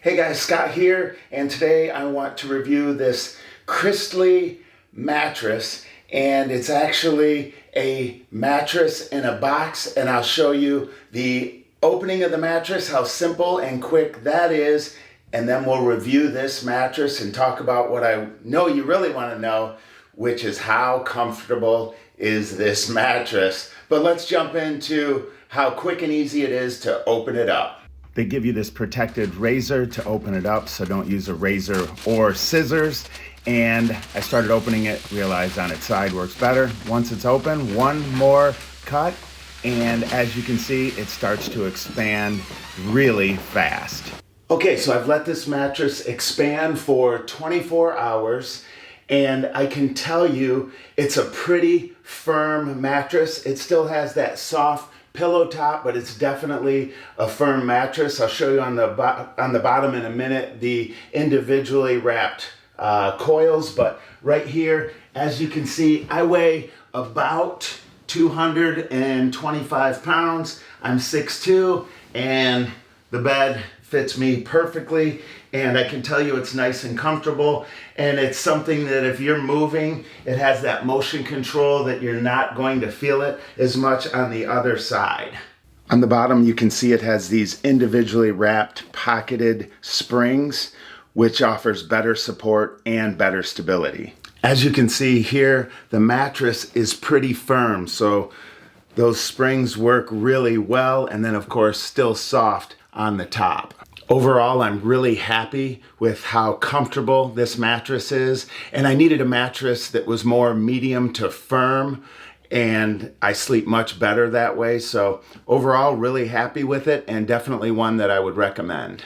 Hey guys, Scott here, and today I want to review this Crystli mattress, and it's actually a mattress in a box, and I'll show you the opening of the mattress, how simple and quick that is, and then we'll review this mattress and talk about what I know you really want to know, which is how comfortable is this mattress. But let's jump into how quick and easy it is to open it up. They give you this protected razor to open it up, so don't use a razor or scissors. And I started opening it, realized on its side works better. Once it's open, one more cut, and as you can see, it starts to expand really fast. Okay, so I've let this mattress expand for 24 hours, and I can tell you it's a pretty firm mattress. It still has that soft pillow top, but it's definitely a firm mattress. I'll show you on the bottom in a minute the individually wrapped coils, but right here, as you can see, I weigh about 225 pounds. I'm 6'2", and the bed fits me perfectly, and I can tell you it's nice and comfortable, and it's something that if you're moving, it has that motion control that you're not going to feel it as much on the other side. On the bottom, you can see it has these individually wrapped pocketed springs, which offers better support and better stability. As you can see here, the mattress is pretty firm, so those springs work really well, and then of course still soft on the top. Overall, I'm really happy with how comfortable this mattress is, and I needed a mattress that was more medium to firm, and I sleep much better that way. So overall, really happy with it, and definitely one that I would recommend.